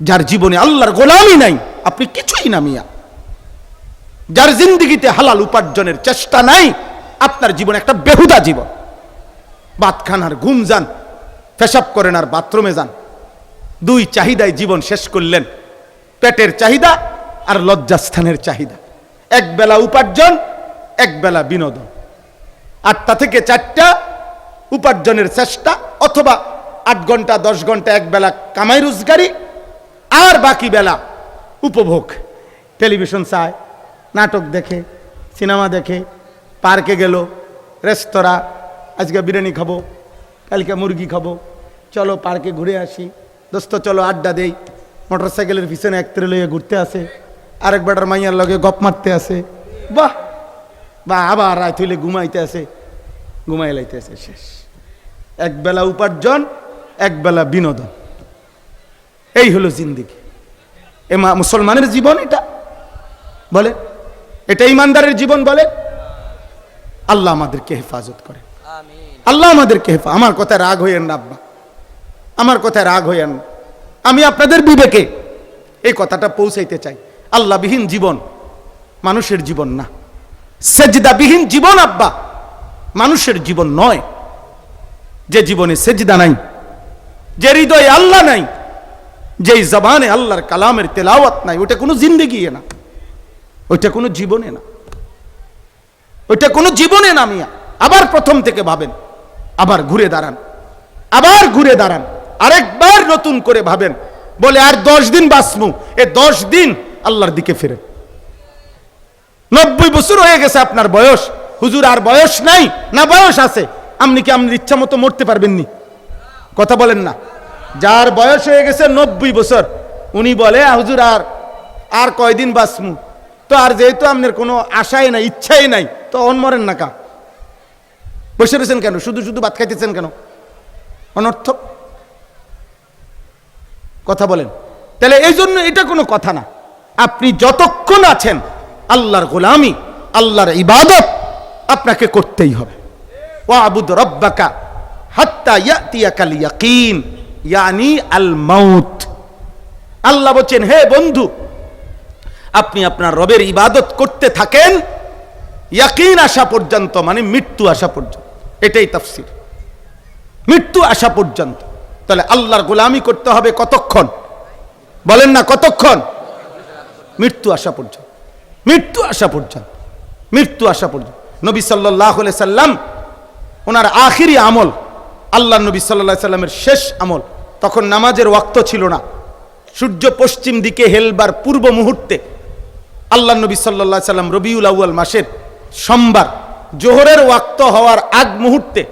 যার জীবনে আল্লাহর গোলামি নাই, আপনি কিছুই না মিয়া। যার জিন্দিগিতে হালাল উপার্জনের চেষ্টা নাই, আপনার জীবন একটা বেহুদা জীবন। ভাত খান আর ঘুম যান, পেশাব করেন আর বাথরুমে যান, দুই চাহিদায় জীবন শেষ করলেন, পেটের চাহিদা আর লজ্জাস্থানের চাহিদা। এক বেলা উপার্জন, এক বেলা বিনোদন। 8টা থেকে 4টা উপার্জনের চেষ্টা, অথবা 8 ঘন্টা 10 ঘন্টা এক বেলা কামাই রোজগারি, আর বাকি বেলা উপভোগ। টেলিভিশন চায়, নাটক দেখে, সিনেমা দেখে, পার্কে গেল, রেস্তোরাঁ, আজকে বিরিয়ানি খাবো, কালকে মুরগি খাবো, চলো পার্কে ঘুরে আসি, দোস্ত চলো আড্ডা দেই, মোটরসাইকেলের পিছনে একত্রে লইয়ে ঘুরতে আসে, আরেক বেটার মাইয়ার লগে গপ মারতে আসে, বাহ বা আবার রাত হইলে ঘুমাইতে আসে, ঘুমাই লাইতে আসে। শেষ। এক বেলা উপার্জন, এক বেলা বিনোদন। এই হলো জিন্দিগি। মুসলমানের জীবন এটা বলে, এটা ইমানদারের জীবন বলে। আল্লাহ আমাদেরকে হেফাজত করে, আল্লাহ আমাদেরকে আমার কথায় রাগ হইয়েন না আব্বা, আমার কথায় রাগ হইয়েন না। আমি আপনাদের বিবেকে এই কথাটা পৌঁছাইতে চাই। আল্লাহবিহীন জীবন মানুষের জীবন না, সেজদাবিহীন জীবন আব্বা মানুষের জীবন নয়। যে জীবনে সেজদা নাই, যে হৃদয়ে আল্লাহ নাই, যেই জবানে আল্লাহর কালামের তেলাওয়াত নাই, ওটা কোনো জিন্দেগি না, ওইটা কোনো জীবনে না, ওইটা কোনো জীবনে না মিয়া। আবার প্রথম থেকে ভাবেন, আবার ঘুরে দাঁড়ান, আবার ঘুরে দাঁড়ান, আরেকবার নতুন করে ভাবেন। বলে আর 10 দিন বাঁচমু, এ 10 দিন আল্লাহর দিকে ফিরেন। 90 বছর হয়ে গেছে আপনার বয়স, হুজুর আর বয়স নাই না, বয়স আছে। আপনি কি আপনার ইচ্ছা মতো মরতে পারবেননি? কথা বলেন না। যার বয়স হয়ে গেছে 90 বছর, উনি বলে হুজুর আর কয়দিন বাঁচমু। তো আর যেহেতু আপনার কোনো আশাই নাই, ইচ্ছাই নাই, তো অন মরেন না কা, বসে রয়েছেন কেন? শুধু শুধু ভাত খাইতেছেন কেন? অনর্থক কথা বলেন। তাহলে এই জন্য এটা কোনো কথা না। আপনি যতক্ষণ আছেন, আল্লাহর গোলামি, আল্লাহর ইবাদত আপনাকে করতেই হবে। ওয়াবুদ রব্বাকা হাত্তা ইয়াতিয়াকাল ইয়াকিন, ইয়ানি আল মাউত। আল্লাহ বলেন, হে বন্ধু, আপনি আপনার রবের ইবাদত করতে থাকেন ইয়াকিন আসা পর্যন্ত, মানে মৃত্যু আসা পর্যন্ত। এটাই তাফসীর, মৃত্যু আসা পর্যন্ত। তাহলে আল্লাহর গোলামি করতে হবে কতক্ষণ? বলেন না কতক্ষণ? মৃত্যু আসা পর্যন্ত, মৃত্যু আসা পর্যন্ত, মৃত্যু আসা পর্যন্ত। নবী সাল্লাল্লাহু আলাইহি সাল্লাম ওনার আখিরি আমল, আল্লাহ নবী সাল্লাল্লাহু আলাইহি সাল্লামের শেষ আমল, তখন নামাজের ওয়াক্ত ছিল না। সূর্য পশ্চিম দিকে হেলবার পূর্ব মুহূর্তে আল্লাহ নবী সাল্লাল্লাহু আলাইহি সাল্লাম রবিউল আউয়াল মাসের সোমবার জোহরের ওয়াক্ত হওয়ার আগ মুহূর্তে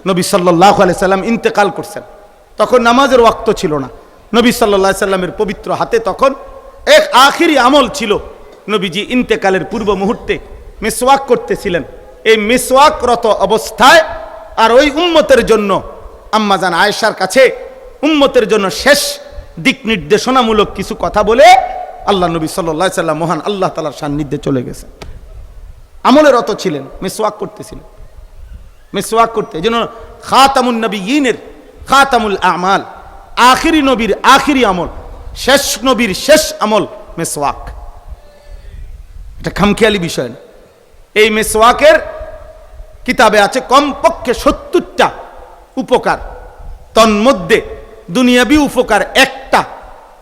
নবী সাল্লাল্লাহু আলাইহি সাল্লাম ইন্তেকাল করছেন। তখন নামাজের ওয়াক্ত ছিল না। নবী সাল্লাল্লাহু আলাইহি সাল্লামের পবিত্র হাতে তখন এক আখিরি আমল ছিল। নবীজি ইন্তেকালের পূর্ব মুহূর্তে মিসওয়াক করতেছিলেন। এই মিসওয়াকরত অবস্থায় আর ওই উম্মতের জন্য আম্মাজান আয়েশার কাছে উম্মতের জন্য শেষ দিক নির্দেশনামূলক কিছু কথা বলে আল্লাহ নবী সাল্লাল্লাহু আলাইহি সাল্লাম মহান আল্লাহ তাআলার সান্নিধ্যে চলে গেছেন। আমলে রত ছিলেন, মিসওয়াক করতেছিলেন। মিসওয়াক করতে, এই জন্য খাতামুন নবিয়্যিনের খাতামুল আমাল, আখিরি নবীর আখিরি আমল, শেষ নবীর শেষ আমল মিসওয়াক। এটা খামখেয়ালি বিষয় না। এই মিসওয়াকের কিতাবে আছে কমপক্ষে 70টা উপকার, তন্মধ্যে দুনিয়াবি উপকার একটা,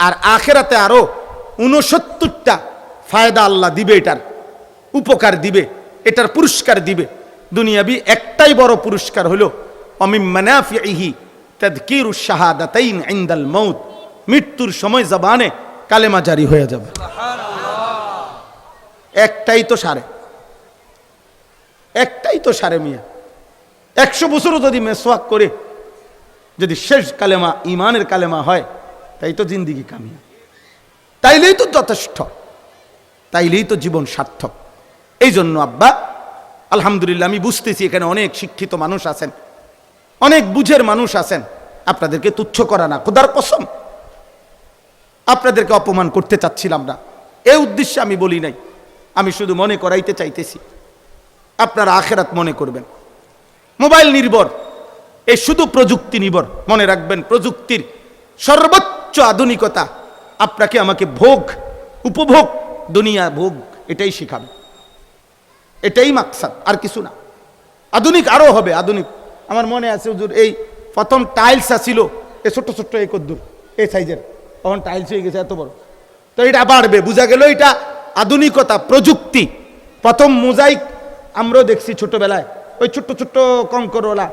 আর আখেরাতে আরো 69টা ফায়দা আল্লাহ দিবে, এটার উপকার দিবে, এটার পুরস্কার দিবে। দুনিয়াবি একটাই বড় পুরস্কার হলো অমিন মানাফিহি তাযকিরুশ শাহাদাতাইন ইনদাল মাউত, মৃত্যুর সময় জবানে কালেমা জারি হয়ে যাবে। একটাই তো সারে, একটাই তো সারে মিয়া। 100 বছরও যদি মেসওয়াক করে যদি শেষ কালেমা ইমানের কালেমা হয়, তাই তো জিন্দিগি কামিয়া, তাইলেই তো যথেষ্ট, তাইলেই তো জীবন সার্থক। এই জন্য আব্বা আলহামদুলিল্লাহ, আমি বুঝতেছি এখানে অনেক শিক্ষিত মানুষ আছেন, অনেক বুঝের মানুষ আছেন। আপনাদেরকে তুচ্ছ করা না, খোদার কসম, আপনাদেরকে অপমান করতে চাচ্ছিলাম না, এই উদ্দেশ্যে আমি বলি নাই। আমি শুধু মনে করাইতে চাইতেছি, আপনারা আখেরাত মনে করবেন। মোবাইল নির্ভর, এই শুধু প্রযুক্তি নির্ভর। মনে রাখবেন, প্রযুক্তির সর্বোচ্চ আধুনিকতা আপনাকে আমাকে ভোগ, উপভোগ, দুনিয়া ভোগ, এটাই শিখাবে। এটাই মাকসাদ, আর কিছু না। আধুনিক আরো হবে, আধুনিক। আমার মনে আছে হুজুর, এই প্রথম টাইলস আসিল এই ছোট্ট ছোট্ট এই কদ্দুর এই সাইজের, তখন টাইলস হয়ে গেছে এত বড়। তো এটা বাড়বে, বোঝা গেল এটা আধুনিকতা, প্রযুক্তি। প্রথম মোজাইক আমরাও দেখছি ছোটবেলায়, ওই ছোট্ট ছোট্ট কঙ্করওয়ালা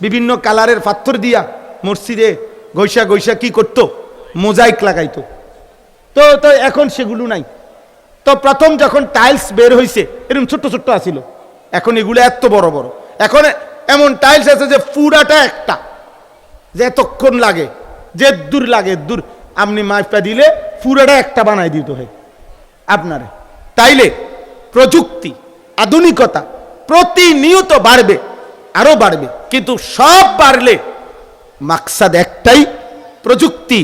বিভিন্ন কালারের পাথর দিয়া মসজিদে গৈসা গৈসা কি করতো, মোজাইক লাগাইতো। তো তো এখন সেগুলো নাই। তো প্রথম যখন টাইলস বের হয়েছে এরকম ছোট্ট ছোট্ট আসিল, এখন এগুলো এত বড় বড়। এখন এমন টাইলস আছে যে পুরাটা একটা, যে এতক্ষণ লাগে, যে দূর লাগে দূর, আপনি মাইপা দিলে পুরাটা একটা বানাই দিত হয় আপনারে। তাইলে প্রযুক্তি, আধুনিকতা প্রতিনিয়ত বাড়বে, আরো বাড়বে, কিন্তু সব বাড়লে মাকসাদ একটাই, প্রযুক্তি,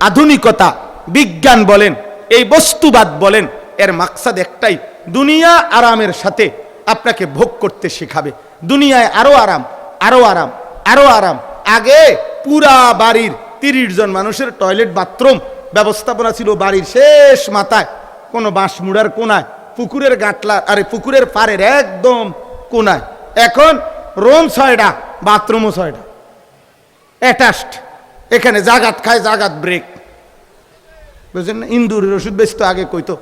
আধুনিকতা, বিজ্ঞান বলেন, এই বস্তুবাদ বলেন, এর মাকসাদ একটাই, দুনিয়া আরামের সাথে আপনাকে ভোগ করতে শেখাবে। দুনিয়ায় আরো আরাম, আরো আরাম, আরো আরাম। আগে পুরা বাড়ির 30 জন মানুষের টয়লেট বাথরুম ব্যবস্থাপনা ছিল বাড়ির শেষ মাথায়, কোনো বাঁশ মুড়ার কোনায়, পুকুরের গাটলা, আরে পুকুরের পাড়ের একদম কোনায়। এখন রুম 6টা, বাথরুমও 6টা, অ্যাটাচড। এখানে জাগাত খায়, জাগাত ব্রেক, বুঝলেন না? ইন্দুরের ওষুধ বেশি আগে কইতো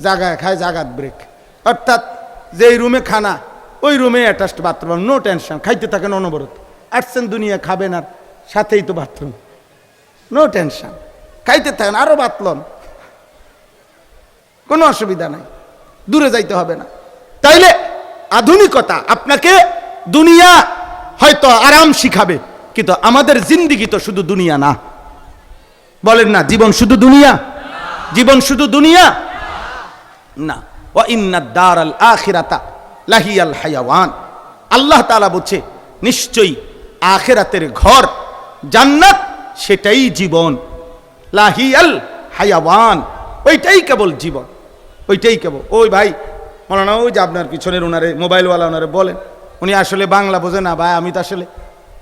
জাগায় খায়, জাগাত ব্রেক। অর্থাৎ যেই রুমে খানা ওই রুমে অ্যাটাচড বাথরুম, নো টেনশন, খাইতে থাকেন অনবরত। আসছেন দুনিয়া, খাবেন আর সাথেই তো বাথরুম, নো টেনশন, খাইতে থাকেন, আরো বাতলন, কোনো অসুবিধা নাই, দূরে যাইতে হবে না। তাইলে আধুনিকতা আপনাকে দুনিয়া হয়তো আরাম শিখাবে, কিন্তু আমাদের জিন্দিগি তো শুধু দুনিয়া না। বলেন না, জীবন শুধু দুনিয়া? জীবন শুধু দুনিয়া না। ওয়া ইন্নাদ দারাল আখিরাতা লাহিয়াল হায়াওয়ান। আল্লাহ তাআলা বলছে, নিশ্চয়ই আখিরাতের ঘর জান্নাত সেটাই জীবন। লাহিয়াল হায়াওয়ান, ওইটাই কেবল জীবন, ওইটাই কেবল। ওই ভাই মৌলানা, ওই যে আপনার পিছনের ওনারে মোবাইলওয়ালা, ওনারে বলেন, উনি আসলে বাংলা বোঝে না ভাই, আমি তো আসলে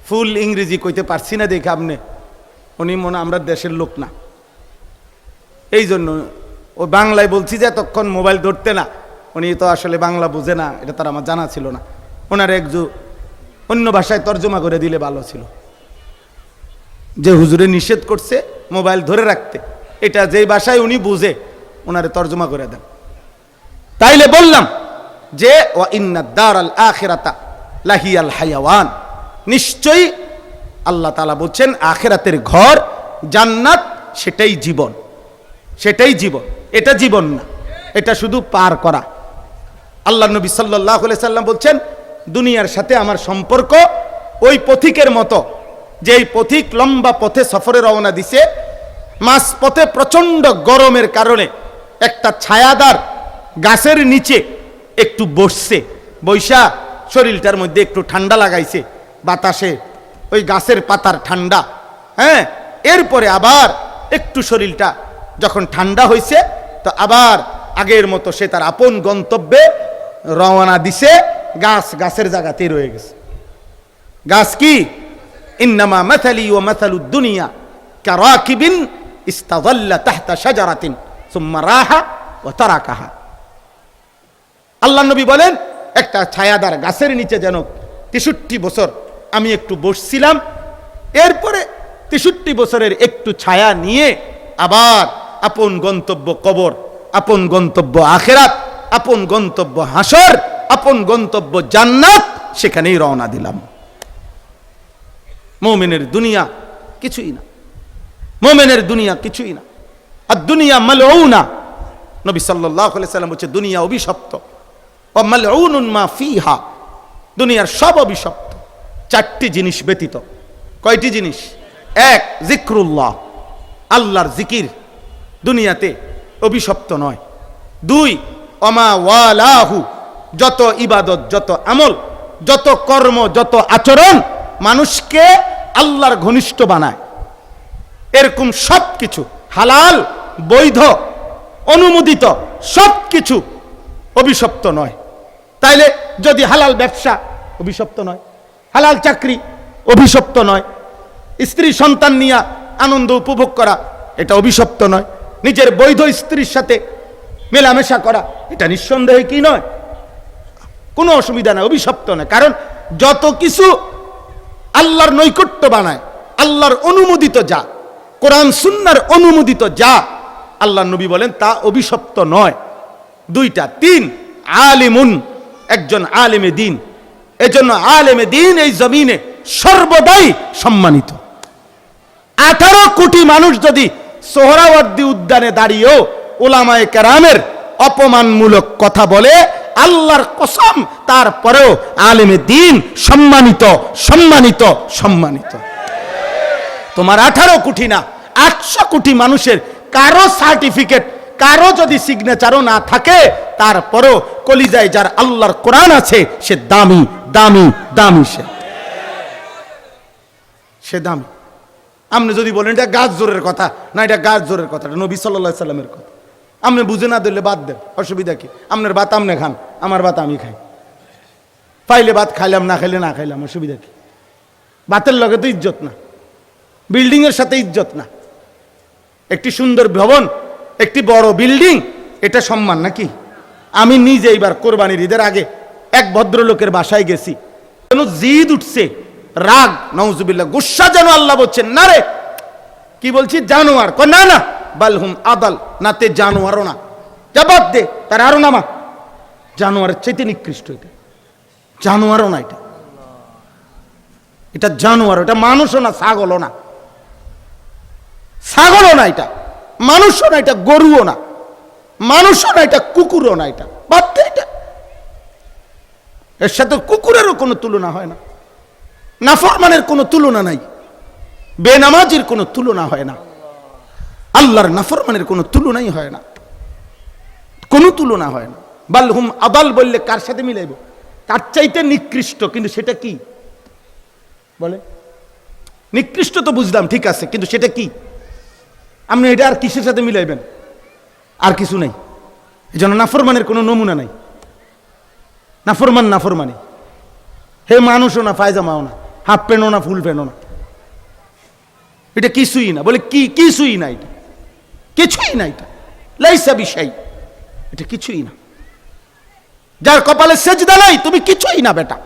ফুল ইংরেজি কইতে পারছি না দেখে আপনি, উনি মনে আমরা দেশের লোক না, এই জন্য ও বাংলায় বলছি যে এতক্ষণ মোবাইল ধরতে না, উনি তো আসলে বাংলা বুঝে না, এটা তার আমার জানা ছিল না। ওনার একজু অন্য ভাষায় তর্জমা করে দিলে ভালো ছিল, যে হুজুরে নিষেধ করছে মোবাইল ধরে রাখতে, এটা যেই ভাষায় উনি বুঝে ওনারে তর্জমা করে দেন। তাইলে বললাম যে ওয়া ইন্নাদ দারাল আখিরাতা লাহিয়াল হায়াওয়ান, নিশ্চয়ই আল্লাহ তাআলা বলছেন আখিরাতের ঘর জান্নাত সেটাই জীবন, সেটাই জীবন। এটা জীবন না, এটা শুধু পার করা। আল্লাহ নবী সাল্লাল্লাহু আলাইহি সাল্লাম বলছেন, দুনিয়ার সাথে আমার সম্পর্ক ওই পথিকের মতো, যেই পথিক লম্বা পথে সফরে রওনা দিছে, মাঝ পথে প্রচন্ড গরমের কারণে একটা ছায়াদার গাছের নিচে একটু বসছে, বৈশা শরীরটার মধ্যে একটু ঠান্ডা লাগাইছে, বাতাসে ওই গাছের পাতার ঠান্ডা, হ্যাঁ। এরপরে আবার একটু শরীরটা যখন ঠান্ডা হয়েছে, তো আবার আগের মতো সে তার আপন গন্তব্যে রওনা দিছে। গাছ গাছের জায়গাতেই রয়ে গেছে। গাছ কি? ইন্নামা মাথালি ওয়া মাথালুদ দুনিয়া কারাকিবিন ইস্তাযাল্লা তাহতা শাজারাতিন সুম্মা রাহা ওয়া তারাকাহা। আল্লাহ নবী বলেন, একটা ছায়াদার গাছের নিচে যেন 63 বছর আমি একটু বসছিলাম, এরপরে 63 বছরের একটু ছায়া নিয়ে আবার আপন গন্তব্য কবর, আপন গন্তব্য আখিরাত, আপন গন্তব্য হাসর, আপন গন্তব্য জান্নাত, সেখানেই রওনা দিলাম। মুমিনের দুনিয়া কিছুই না, মুমিনের দুনিয়া কিছুই না। আর দুনিয়া মালউনা, নবী সাল্লাল্লাহু আলাইহি সাল্লাম বলেছে দুনিয়া অভিশপ্ত। ওয়া মালউনুন মা ফিহা, দুনিয়ার সব অভিশপ্ত 4টি জিনিস ব্যতীত। কয়টি জিনিস? 1, যিকরুল্লাহ, আল্লাহর জিকির দুনিয়াতে অভিশপ্ত নয়। 2, ওমা ওয়ালাহু, যত ইবাদত, যত আমল, যত কর্ম, যত আচরণ মানুষকে আল্লাহর ঘনিষ্ঠ বানায়, এরকম সব কিছু হালাল, বৈধ, অনুমোদিত সব কিছু অভিশপ্ত নয়। তাইলে যদি হালাল ব্যবসা অভিশপ্ত নয়, হালাল চাকরি অভিশপ্ত নয়, স্ত্রী সন্তান নিয়ে আনন্দ উপভোগ করা এটা অভিশপ্ত নয়, নিজের বৈধ স্ত্রীর সাথে মেলামেশা করা, এটা নিঃসন্দেহে কি নয়, কোনো অসুবিধা নাই, অভিশপ্ত নয়। কারণ যত কিছু আল্লাহর নৈকট্য বানায়, আল্লাহর অনুমোদিত যা, কোরআন সুন্নাহর অনুমোদিত যা, আল্লাহর নবী বলেন তা অভিশপ্ত নয়। দুইটা, তিন, আলিমুন, একজন আলেমে দ্বীন। এজন্য আলেমে দ্বীন এই জমিনে সর্বদাই সম্মানিত। 18 কোটি মানুষ যদি সোহরাওয়ার্দী উদ্যানে দাঁড়িয়েও উলামায়ে কেরামের অপমানমূলক কথা বলে, আল্লাহর কসম, তারপরেও আলেমে দ্বীন সম্মানিত, সম্মানিত, সম্মানিত। তোমার 18 কোটি না, 800 কোটি মানুষের কারো সার্টিফিকেট, কারো যদি সিগনেচারও না থাকে, তারপরেও কলিজায় যার আল্লাহর কোরআন আছে, সে দামি, দামি, দামি, সে দামি। আপনি যদি বলেন এটা গাছ জোরের কথা, না এটা গাছ জোরের কথা, এটা নবী সাল্লাল্লাহু আলাইহি সাল্লামের কথা। আপনি বুঝে না দিলে বাদ দেন, অসুবিধা কি? আপনার ভাত আপনি খান, আমার ভাত আমি খাই, পাইলে ভাত খাইলাম, না খাইলে না খাইলাম, অসুবিধা কি? ভাতের লগে তো ইজ্জত না, বিল্ডিং এর সাথে ইজ্জত না। একটি সুন্দর ভবন, একটি বড় বিল্ডিং, এটা সম্মান নাকি? আমি নিজে এইবার কোরবানির ঈদের আগে এক ভদ্রলোকের বাসায় গেছি, যেন জিদ উঠছে, রাগ, নাউজুবিল্লাহ, গুসা, যেন আল্লাহ বলছেন না রে, কি বলছি, জানোয়ার। না না, বালহুম আদাল, নাতে জানোয়ারও না, জবাব দে, তার আরো নামা, জানোয়ারের চাইতে নিকৃষ্ট এটা, জানোয়ারও না, এটা এটা জানোয়ার, এটা মানুষও না, ছাগলও না, ছাগলও না, এটা মানুষও না, এটা গরুও না, মানুষও না, এটা কুকুরও না, এটা বাদ দে, এটা এর সাথে কুকুরেরও কোনো তুলনা হয় না, নাফরমানের কোনো তুলনা নাই, বেনামাজির কোনো তুলনা হয় না, আল্লাহর নাফরমানের কোনো তুলনাই হয় না, কোনো তুলনা হয় না। বালহুম আদাল বললে কার সাথে মিলাইব? তার চাইতে নিকৃষ্ট, কিন্তু সেটা কি বলে? নিকৃষ্ট তো বুঝলাম, ঠিক আছে, কিন্তু সেটা কি? আপনি এটা আর কিসের সাথে মিলাইবেন? আর কিছু নেই। এই জন্য নাফরমানের কোনো নমুনা নাই। নাফরমান নাফরমানি, হে মানুষও না, পায়জামাও না, হাফ প্যান্টও না, ফুল প্যান্টও না, এটা কিছুই না। বলে কি? কিছুই না, এটা কিছুই না, এটা লাইসা বিশাই, এটা কিছুই না। যার কপালে সেজদা নাই, তুমি কিছুই না বেটা।